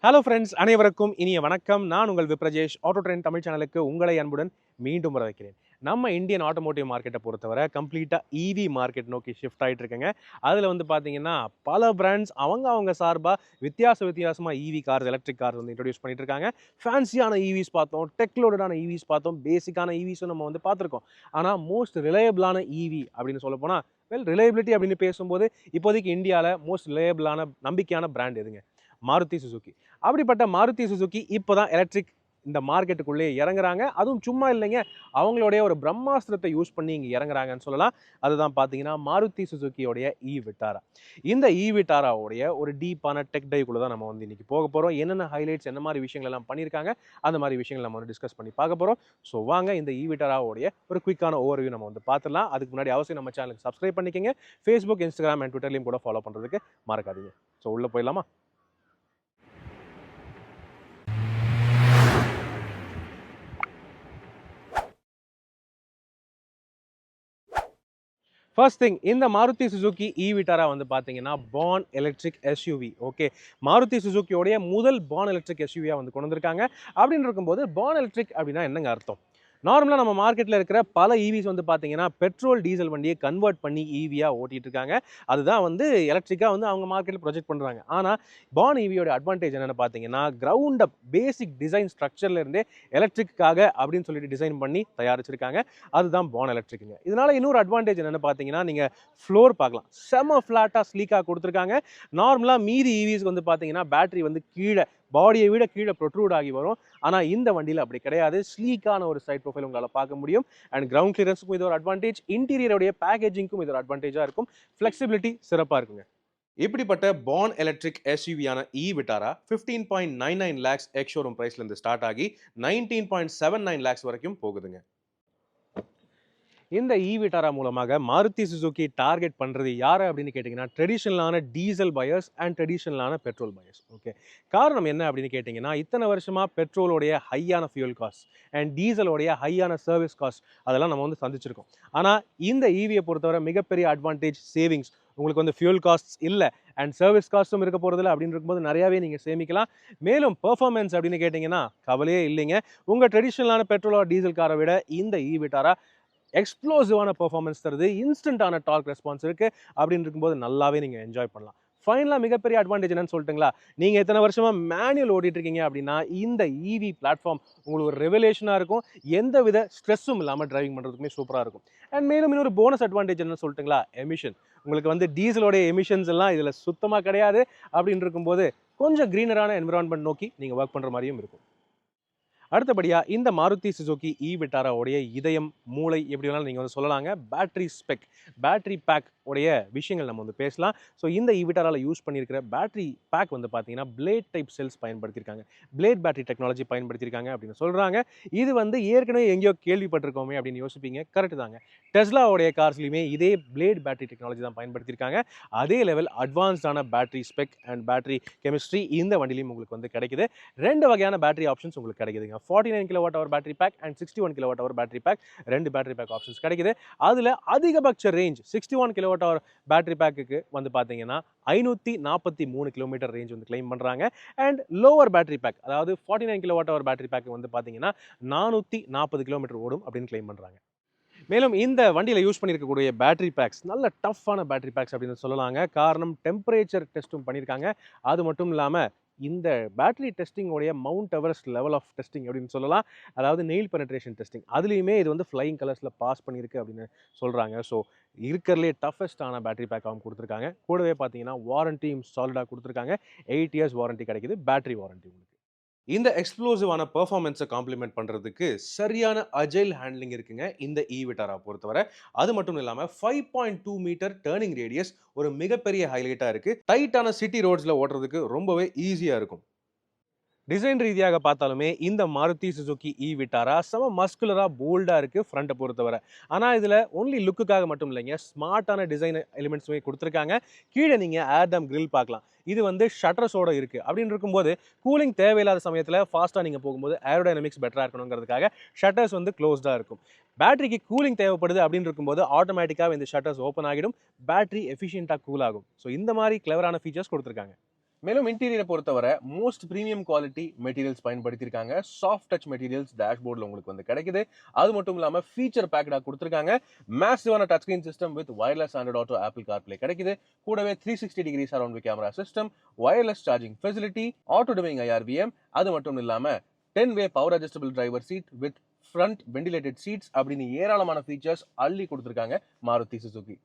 Hello friends, அனைவருக்கும் இனிய வணக்கம். நான் உங்கள் விப்ரஜேஷ். ஆட்டோ ட்ரெண்ட் தமிழ் சேனலுக்கு உங்களை அன்புடன் மீண்டும் வரவேற்கிறேன். நம்ம இந்தியன் ஆட்டோமோட்டிவ் மார்க்கெட்டை பொறுத்தவரை கம்ப்ளீட்டாக இவி மார்க்கெட் நோக்கி ஷிஃப்ட் ஆகிட்டு இருக்குங்க. அதில் வந்து பார்த்தீங்கன்னா பல பிராண்ட்ஸ் அவங்க சார்பாக வித்தியாசமாக இவி கார்ஸ், எலக்ட்ரிக் கார்ஸ் வந்து இன்ட்ரடியூஸ் பண்ணிட்டு இருக்காங்க. ஃபேன்சியான இவிஸ் பார்த்தோம், டெக்லோடடான இவிஸ் பார்த்தோம், பேசிக்கான இவிஸும் நம்ம வந்து பார்த்துருக்கோம். ஆனால் மோஸ்ட் ரிலையபிளான இவி அப்படின்னு சொல்ல போனால் ரிலையபிலிட்டி அப்படின்னு பேசும்போது இப்போதைக்கு இந்தியாவில் மோஸ்ட் ரிலையபிளான நம்பிக்கையான பிராண்ட் எதுங்க? மாருதி சுசுகி. அப்படிப்பட்ட மாருதி சுசுகி இப்போதான் எலக்ட்ரிக் இந்த மார்க்கெட்டுக்குள்ளே இறங்குறாங்க. அதுவும் சும்மா இல்லைங்க, அவங்களுடைய ஒரு பிரம்மாஸ்திரத்தை யூஸ் பண்ணி இங்கே இறங்குறாங்கன்னு சொல்லலாம். அதுதான் பார்த்தீங்கன்னா மாருதி சுசுகியோடைய இ விட்டாரா. இந்த இ விட்டாராவுடைய ஒரு டீப்பான டெக் டைவ்க்குள்ள தான் நம்ம வந்து இன்னைக்கு போக போகிறோம். என்னென்ன ஹைலைட்ஸ், என்ன மாதிரி விஷயங்கள் எல்லாம் பண்ணியிருக்காங்க, அந்த மாதிரி விஷயங்கள் நம்ம வந்து டிஸ்கஸ் பண்ணி பார்க்க போகிறோம். ஸோ வாங்க இந்த இ விட்டாராவுடைய ஒரு குயிக்கான ஓவர்வியூ நம்ம வந்து பார்த்துடலாம். அதுக்கு முன்னாடி அவசியம் நம்ம சேனலுக்கு சப்ஸ்கிரைப் பண்ணிக்கங்க. ஃபேஸ்புக், இன்ஸ்டாகிராம் அண்ட் ட்விட்டர்லையும் கூட ஃபாலோ பண்ணுறதுக்கு மறக்காதீங்க. ஸோ உள்ளே போயிடலாமா? ஃபர்ஸ்ட் திங், இந்த மாருதி சுசுகி இ விட்டாரா வந்து பார்த்தீங்கன்னா born electric SUV. Okay, Maruti சுசுகியோடைய முதல் பார்ன் எலக்ட்ரிக் எஸ்யூவியாக வந்து கொண்டு வந்திருக்காங்க. அப்படின்னு இருக்கும்போது பார்ன் எலக்ட்ரிக் அப்படின்னா என்னங்க அர்த்தம்? நார்மலாக நம்ம மார்க்கெட்டில் இருக்கிற பல இவிஸ் வந்து பார்த்தீங்கன்னா பெட்ரோல் டீசல் வண்டியை கன்வெர்ட் பண்ணி இவியாக ஓட்டிகிட்டு இருக்காங்க. அதுதான் வந்து எலக்ட்ரிக்காக வந்து அவங்க மார்க்கெட்டில் ப்ரொஜெக்ட் பண்ணுறாங்க. ஆனால் பார்ன் இவியோட அட்வான்டேஜ் என்னென்னு பார்த்தீங்கன்னா கிரவுண்ட் அப் பேசிக் டிசைன் ஸ்ட்ரக்சர்லேருந்தே எலக்ட்ரிக்காக அப்படின்னு சொல்லிட்டு டிசைன் பண்ணி தயாரிச்சிருக்காங்க. அதுதான் பார்ன் எலக்ட்ரிக்குங்க. இதனால இன்னொரு அட்வான்டேஜ் என்னென்னு பார்த்தீங்கன்னா நீங்கள் ஃப்ளோர் பார்க்கலாம், செம ஃப்ளாட்டாக ஸ்லீக்காக கொடுத்துருக்காங்க. நார்மலாக மீதி இவிஸ்க்கு வந்து பார்த்தீங்கன்னா பேட்டரி வந்து கீழே பாடியை விட கீழே ப்ரொட்ரூட் ஆகி வரும். ஆனால் இந்த வண்டியில் அப்படி கிடையாது. ஸ்லீக்கான ஒரு சைட் ப்ரொஃபைல் உங்களால் பார்க்க முடியும். அண்ட் கிரவுண்ட் கிளியரன்ஸுக்கும் இது ஒரு அட்வான்டேஜ், இன்டீரியருடைய பேக்கேஜிங்க்கும் இது ஒரு அட்வான்டேஜாக இருக்கும். ஃப்ளெக்சிபிலிட்டி சிறப்பாக இருக்குங்க. இப்படிப்பட்ட பார்ன் எலக்ட்ரிக் எஸ்யூவியான இ விட்டாரா 15.99 lakhs எக்ஸ் ஷோரூம் பிரைஸ்லேருந்து ஸ்டார்ட் ஆகி 19.79 lakhs வரைக்கும் போகுதுங்க. இந்த இ விட்டாரா மூலமாக மாருதி சுசுகி டார்கெட் பண்ணுறது யார் அப்படின்னு கேட்டிங்கன்னா ட்ரெடிஷ்னலான டீசல் பயர்ஸ் அண்ட் ட்ரெடிஷ்னலான பெட்ரோல் பயர்ஸ். ஓகே, காரணம் என்ன அப்படின்னு கேட்டிங்கன்னா இத்தனை வருஷமாக பெட்ரோலோடைய ஹையான ஃபியூல் காஸ்ட் அண்ட் டீசலோடைய ஹையான சர்வீஸ் காஸ்ட் அதெல்லாம் நம்ம வந்து சந்திச்சிருக்கோம். ஆனால் இந்த இவியை பொறுத்தவரை மிகப்பெரிய அட்வான்டேஜ் சேவிங்ஸ். உங்களுக்கு வந்து ஃபியூல் காஸ்ட்ஸ் இல்லை அண்ட் சர்வீஸ் காஸ்ட்டும் இருக்க போகிறதில்ல. அப்படின்னு இருக்கும்போது நிறையாவே நீங்கள் சேமிக்கலாம். மேலும் பெர்ஃபார்மன்ஸ் அப்படின்னு கேட்டிங்கன்னா கவலையே இல்லைங்க. உங்கள் ட்ரெடிஷ்னலான பெட்ரோல் டீசல் காரை விட இந்த இ விட்டாரா எக்ஸ்ப்ளோசிவான பெர்ஃபார்மன்ஸ் தருது, இன்ஸ்டன்டான டார்க் ரெஸ்பான்ஸ் இருக்கு. அப்படின்னு இருக்கும்போது நல்லாவே நீங்க என்ஜாய் பண்ணலாம். ஃபைனலாக மிகப்பெரிய அட்வான்டேஜ் என்னன்னு சொல்லிட்டுங்களா, நீங்க எத்தனை வருஷமா மேனுவல் ஓட்டிட்டு இருக்கீங்க அப்படின்னா இந்த இவி பிளாட்ஃபார்ம் உங்களுக்கு ஒரு ரெவலேஷனாக இருக்கும். எந்த வித ஸ்ட்ரெஸ்ஸும் இல்லாமல் டிரைவிங் பண்ணுறதுக்குமே சூப்பராக இருக்கும். அண்ட் மேலும் இன்னொரு போனஸ் அட்வான்டேஜ் என்னன்னு சொல்லிட்டுங்களா, எமிஷன். உங்களுக்கு வந்து டீசலோடைய எமிஷன்ஸ் எல்லாம் இதில் சுத்தமாக கிடையாது. அப்படின்னு இருக்கும்போது கொஞ்சம் க்ரீனரான என்விரான்மெண்ட் நோக்கி நீங்கள் ஒர்க் பண்ணுற மாதிரியும் இருக்கும். அடுத்தபடியாக இந்த மாருதி சுசுகி இ விட்டாராவுடைய இதயம், மூளை எப்படி வேணாலும் நீங்கள் வந்து சொல்லலாங்க. பேட்டரி ஸ்பெக், பேட்டரி பேக் உடைய விஷயங்கள் நம்ம வந்து பேசலாம். ஸோ இந்த இ விட்டாரால யூஸ் பண்ணியிருக்கிற பேட்டரி பேக் வந்து பார்த்தீங்கன்னா பிளேட் டைப் செல்ஸ் பயன்படுத்தியிருக்காங்க, பிளேட் பேட்டரி டெக்னாலஜி பயன்படுத்தியிருக்காங்க அப்படின்னு சொல்கிறாங்க. இது வந்து ஏற்கனவே எங்கேயோ கேள்விப்பட்டிருக்கோமே அப்படின்னு யோசிப்பீங்க. கரெக்ட் தாங்க. டெஸ்லாவுடைய கார்ஸ்லையுமே இதே பிளேட் பேட்டரி டெக்னாலஜி தான் பயன்படுத்தியிருக்காங்க. அதே லெவல் அட்வான்ஸ்டான battery spec and battery chemistry இந்த வண்டிலையும் உங்களுக்கு வந்து கிடைக்குது. ரெண்டு வகையான பேட்டரி ஆப்ஷன்ஸ் உங்களுக்கு கிடைக்குதுங்க. 49 kWh battery pack and 61 kWh battery pack. ரெண்டு பேட்டரி பேக் ஆப்ஷன்ஸ் கிடைக்குது. அதில் அதிகபட்ச ரேஞ்ச் 61 kWh பேட்டரி பேக்குக்கு வந்து பார்த்தீங்கன்னா 543 கிலோமீட்டர் ரேஞ்ச் வந்து கிளைம் பண்ணுறாங்க. அண்ட் லோவர் பேட்டரி பேக், அதாவது 49 kWh பேட்டரி பேக் வந்து பார்த்தீங்கன்னா 440 கிலோமீட்டர் ஓடும் அப்படின்னு கிளைம் பண்ணுறாங்க. மேலும் இந்த வண்டியில் யூஸ் பண்ணியிருக்கக்கூடிய பேட்டரி பேக்ஸ் நல்ல டஃப்பான பேட்டரி பேக்ஸ் அப்படின்னு சொல்லலாங்க. காரணம் டெம்பரேச்சர் டெஸ்ட்டும் பண்ணியிருக்காங்க. அது மட்டும் இல்லாமல் இந்த பேட்டரி டெஸ்டிங்கோடைய Mount Everest level of testing அப்படின்னு சொல்லலாம். அதாவது நெயில் பெனட்ரேஷன் டெஸ்டிங், அதுலேயுமே இது வந்து ஃப்ளையிங் கலர்ஸில் பாஸ் பண்ணியிருக்கு அப்படின்னு சொல்கிறாங்க. ஸோ இருக்கிறதுலே டஃபஸ்டான பேட்டரி பேக்காகவும் கொடுத்துருக்காங்க. கூடவே பார்த்தீங்கன்னா வாரண்டியும் சாலிடாக கொடுத்துருக்காங்க. 8 years வாரண்டி கிடைக்குது, பேட்டரி வாரண்டி உங்களுக்கு. இந்த எக்ஸ்ப்ளோசிவான பெர்ஃபார்மன்ஸை காம்ப்ளிமெண்ட் பண்ணுறதுக்கு சரியான அஜைல் ஹேண்ட்லிங் இருக்குங்க இந்த இ விட்டாரா பொறுத்தவரை. அது மட்டும் இல்லாமல் 5.2 மீட்டர் டேர்னிங் ரேடியஸ் ஒரு மிகப்பெரிய ஹைலைட்டாக இருக்குது. டைட்டான சிட்டி ரோட்ஸில் ஓட்டுறதுக்கு ரொம்பவே ஈஸியாக இருக்கும். டிசைன் ரீதியாக பார்த்தாலுமே இந்த மாருதி சுசுகி இ விட்டாரா செம மஸ்குலராக போல்டாக இருக்குது ஃப்ரண்ட்டை பொறுத்தவரை. ஆனால் இதில் ஒன்லி லுக்குக்காக மட்டும் இல்லைங்க, ஸ்மார்ட்டான டிசைன் எலிமெண்ட்ஸுமே கொடுத்துருக்காங்க. கீழே நீங்கள் ஏர்டம் கிரில் பார்க்கலாம். இது வந்து ஷட்டர்ஸோட இருக்குது. அப்படின்னு இருக்கும்போது கூலிங் தேவையில்லாத சமயத்தில் ஃபாஸ்ட்டாக நீங்கள் போகும்போது ஏரோடைனமிக்ஸ் பெட்டராக இருக்கணுங்கிறதுக்காக ஷட்டர்ஸ் வந்து க்ளோஸ்டாக இருக்கும். பேட்டரிக்கு கூலிங் தேவைப்படுது அப்படின்னு இருக்கும்போது ஆட்டோமேட்டிக்காக இந்த ஷட்டர்ஸ் ஓப்பன் ஆகிடும். பேட்டரி எஃபிஷியண்ட்டாக கூல் ஆகும். ஸோ இந்த மாதிரி கிளவரான ஃபீச்சர்ஸ் கொடுத்துருக்காங்க. மேலும் இன்டீரியரை பொறுத்தவரை மோஸ்ட் பிரீமியம் குவாலிட்டி மெட்டீரியல்ஸ் பயன்படுத்தியிருக்காங்க. சாஃப்ட் டச் மெட்டீரியல்ஸ் டேஷ்போர்டில் உங்களுக்கு வந்து கிடைக்குது. அது மட்டும் இல்லாமல் ஃபீச்சர் பேக்கடாக கொடுத்துருக்காங்க. மேசிவான touch screen system with wireless Android Auto Apple CarPlay கிடைக்குது. கூடவே 360 degree surround view camera system, wireless charging facility, auto dimming IRVM, அது மட்டும் இல்லாமல் 10-way power adjustable driver seat with front ventilated seats அப்படின்னு ஏராளமான ஃபீச்சர்ஸ் அள்ளி கொடுத்துருக்காங்க மாருதி சுசுகி.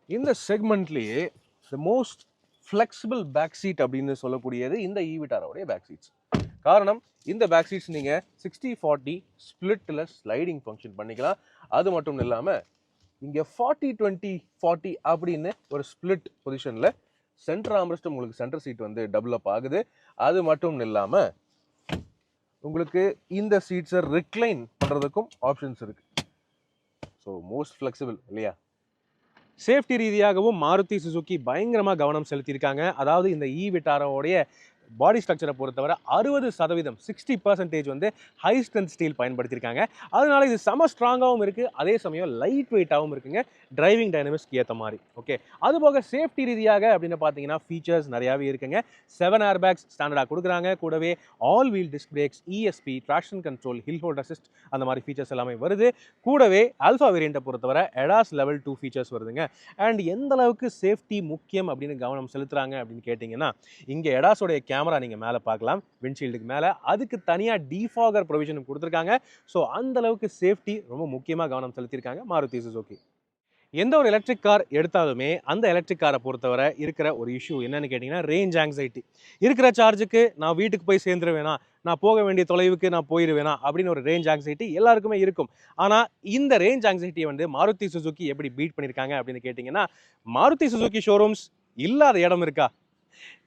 இந்த செக்மெண்ட்லேயே the most flexible back seat அப்படின்னு சொல்லக்கூடியது இந்த ஈவிட்டாரோடைய பேக் சீட்ஸ். காரணம், இந்த பேக் சீட்ஸ் நீங்கள் 60-40 ஸ்பிளிட்டில் ஸ்லைடிங் ஃபங்க்ஷன் பண்ணிக்கலாம். அது மட்டும் இல்லாமல் இங்கே 40-20-40 அப்படின்னு ஒரு ஸ்பிளிட் பொசிஷனில் சென்டர் ஆம்ரெஸ்ட் உங்களுக்கு சென்டர் சீட் வந்து டபுள் அப் ஆகுது. அது மட்டும் இல்லாமல் உங்களுக்கு இந்த சீட்ஸை ரிக்ளைன் பண்ணுறதுக்கும் ஆப்ஷன்ஸ் இருக்குது. ஸோ மோஸ்ட் ஃப்ளெக்சிபிள் இல்லையா? சேஃப்டி ரீதியாகவும் மாருதி சுசுகி பயங்கரமாக கவனம் செலுத்தியிருக்காங்க. அதாவது இந்த ஈவிட்டாரோடைய பாடி ஸ்ட்ரக்சரை பொறுத்தவரை 60% 60% வந்து ஹை ஸ்ட்ரென்த் ஸ்டீல் பயன்படுத்தியிருக்காங்க. அதனால இது செம ஸ்ட்ராங்காகவும் இருக்குது, அதே சமயம் லைட் வெயிட்டாகவும் இருக்குங்க டிரைவிங் டைனமிக்ஸ்க்கு ஏற்ற மாதிரி. ஓகே, அதுபோக சேஃப்டி ரீதியாக அப்படின்னு பார்த்தீங்கன்னா ஃபீச்சர்ஸ் நிறையாவே இருக்குங்க. 7 ஏர் பேக்ஸ் ஸ்டாண்டர்டாக கொடுக்குறாங்க. கூடவே all wheel disc brakes, ESP, traction control, hill hold assist அந்த மாதிரி ஃபீச்சர்ஸ் எல்லாமே வருது. கூடவே ஆல்ஃபா வேரியண்ட்டை பொறுத்தவரை எடாஸ் லெவல் 2 ஃபீச்சர்ஸ் வருதுங்க. அண்ட் எந்த அளவுக்கு சேஃப்டி முக்கியம் அப்படின்னு கவனம் செலுத்துறாங்க அப்படின்னு கேட்டிங்கன்னா, இங்கே எடாஸோடைய கேமரா நீங்கள் மேலே பார்க்கலாம் விண்ட்ஷீல்டுக்கு மேலே. அதுக்கு தனியாக டிஃபாகர் ப்ரொவிஷனும் கொடுத்துருக்காங்க. ஸோ அந்த அளவுக்கு சேஃப்டி ரொம்ப முக்கியமாக கவனம் செலுத்தியிருக்காங்க மாருதி சுசுகி. எந்த ஒரு எலக்ட்ரிக் கார் எடுத்தாலுமே அந்த எலக்ட்ரிக் காரை பொறுத்தவரை இருக்கிற ஒரு இஷ்யூ என்னன்னு கேட்டிங்கன்னா ரேஞ்ச் ஆங்ஸைட்டி. இருக்கிற சார்ஜுக்கு நான் வீட்டுக்கு போய் சேர்ந்துருவேனா, நான் போக வேண்டிய தொலைவுக்கு நான் போயிடுவேனா அப்படின்னு ஒரு ரேஞ்ச் ஆங்ஸைட்டி எல்லாருக்குமே இருக்கும். ஆனால் இந்த ரேஞ்ச் ஆங்ஸைட்டியை வந்து மாருதி சுசுகி எப்படி பீட் பண்ணியிருக்காங்க அப்படின்னு கேட்டிங்கன்னா, மாருதி சுசுகி ஷோரூம்ஸ் இல்லாத இடம் இருக்கா?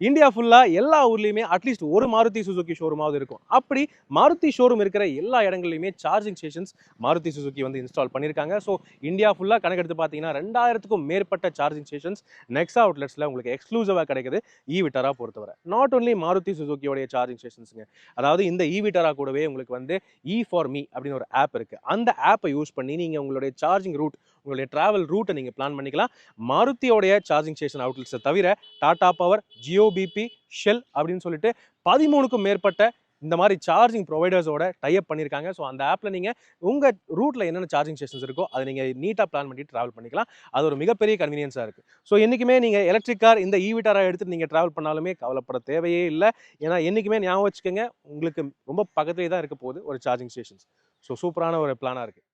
இந்தியா ஃபுல்லாக எல்லா ஊர்லேயுமே அட்லீஸ்ட் ஒரு மாருதி சுசுகி ஷோரூமாவது இருக்கும். அப்படி மாருதி ஷோரூம் இருக்கிற எல்லா இடங்கள்லையுமே சார்ஜிங் ஸ்டேஷன்ஸ் மாருதி சுசுகி வந்து இன்ஸ்டால் பண்ணியிருக்காங்க. ஸோ இந்தியா ஃபுல்லாக கணக்கெடுத்து பார்த்தீங்கன்னா 2000க்கும் மேற்பட்ட சார்ஜிங் ஸ்டேஷன்ஸ் நெக்ஸா அவுட்லெட்ஸில் உங்களுக்கு எக்ஸ்க்ளூசிவாக கிடைக்குது ஈவிட்டாரா பொறுத்தவரை. நாட் ஒன்லி மாருதி சுசுகியோடைய சார்ஜிங் ஸ்டேஷன்ஸுங்க, அதாவது இந்த ஈவிட்டாரா கூடவே உங்களுக்கு வந்து E4Me அப்படின்னு ஒரு ஆப் இருக்குது. அந்த ஆப்பை யூஸ் பண்ணி நீங்கள் உங்களுடைய சார்ஜிங் ரூட், உங்களுடைய டிராவல் ரூட்டை நீங்கள் பிளான் பண்ணிக்கலாம். மாருதியோடைய சார்ஜிங் ஸ்டேஷன் அவுட்லெட்ஸை தவிர Tata Power, Jio BP, Shell அப்படின்னு சொல்லிட்டு 13க்கும் மேற்பட்ட இந்த மாதிரி சார்ஜிங் ப்ரொவைடர்ஸோட டைப் பண்ணியிருக்காங்க. ஸோ அந்த ஆப்பில் நீங்கள் உங்கள் ரூட்டில் என்னென்ன சார்ஜிங் ஸ்டேஷன்ஸ் இருக்கோ அதை நீங்கள் நீட்டாக பிளான் பண்ணிட்டு ட்ராவல் பண்ணிக்கலாம். அது ஒரு மிகப்பெரிய கன்வீனியன்ஸாக இருக்குது. ஸோ என்றைக்குமே நீங்கள் எலக்ட்ரிக் கார் இந்த ஈவிட்டாரா எடுத்துட்டு நீங்கள் ட்ராவல் பண்ணாலுமே கவலைப்பட தேவையே இல்லை. ஏன்னா என்றைக்குமே ஞாபகம் வச்சுக்கோங்க, உங்களுக்கு ரொம்ப பக்கத்துலேயே தான் இருக்க போகுது ஒரு சார்ஜிங் ஸ்டேஷன்ஸ். ஸோ சூப்பரான ஒரு பிளானாக இருக்குது.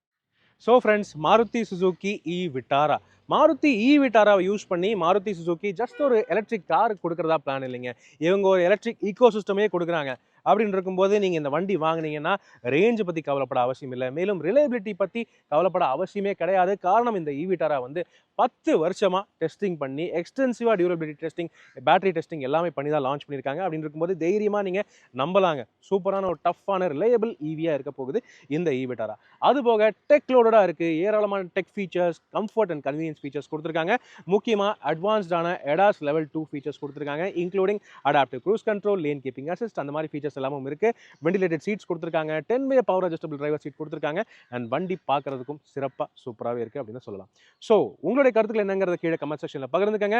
So friends, Maruti Suzuki e Vitara, Maruti ஈவிட்டாராவை யூஸ் பண்ணி மாருதி சுசுகி ஜஸ்ட் ஒரு எலக்ட்ரிக் கார் கொடுக்குறதா பிளான் இல்லைங்க. இவங்க ஒரு எலக்ட்ரிக் ஈகோ சிஸ்டமே கொடுக்குறாங்க. அப்படின்னு இருக்கும்போது நீங்கள் இந்த வண்டி வாங்கினீங்கன்னா ரேஞ்சு பற்றி கவலைப்பட அவசியம் இல்லை. மேலும் ரிலையபிலிட்டி பற்றி கவலைப்பட அவசியமே கிடையாது. காரணம், இந்த ஈவிட்டாரா வந்து 10 வருஷமாக டெஸ்டிங் பண்ணி எக்ஸ்டென்சிவாக டியூரபிலிட்டி டெஸ்டிங், பேட்டரி டெஸ்டிங் எல்லாமே பண்ணி தான் லான்ச் பண்ணியிருக்காங்க. அப்படின்னு இருக்கும்போது தைரியமாக நீங்கள் நம்பலாங்க. சூப்பரான ஒரு டஃப்பான ரிலையபிள் ஈவியாக இருக்க போகுது இந்த ஈவிட்டாரா. அதுபோக டெக் லோடடாக இருக்குது. ஏராளமான tech features, comfort and convenience features கொடுத்துருக்காங்க. முக்கியமாக அட்வான்ஸ்டான எடாஸ் லெவல் 2 ஃபீச்சர்ஸ் கொடுத்துருக்காங்க. Including adaptive cruise control, lane keeping assist அந்த மாதிரி ஃபீச்சர்ஸ் எல்லாமும் இருக்குது. வெண்டிலேட்டட் சீட்ஸ் கொடுத்துருக்காங்க. 10-way power adjustable driver seat கொடுத்துருக்காங்க. அண்ட் வண்டி பார்க்குறதுக்கும் சிறப்பாக சூப்பராகவே இருக்குது அப்படின்னு சொல்லலாம். ஸோ உங்களுடைய கருத்துக்கள் என்னங்கிறத கீழே கமெண்ட் செக்ஷனில் பகிர்ந்துக்கங்க.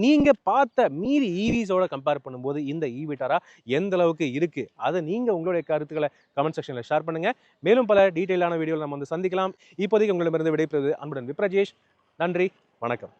நீங்கள் பார்த்த மீதி ஈவிஸோட கம்பேர் பண்ணும்போது இந்த ஈவிட்டாரா எந்த அளவுக்கு இருக்குது, அதை நீங்கள் உங்களுடைய கருத்துக்களை கமெண்ட் செக்ஷனில் ஷேர் பண்ணுங்கள். மேலும் பல டீட்டெயிலான வீடியோவில் நம்ம வந்து சந்திக்கலாம். இப்போதைக்கு உங்களிடமிருந்து விடைபெறுவது அன்புடன் விப்ரஜேஷ். நன்றி, வணக்கம்.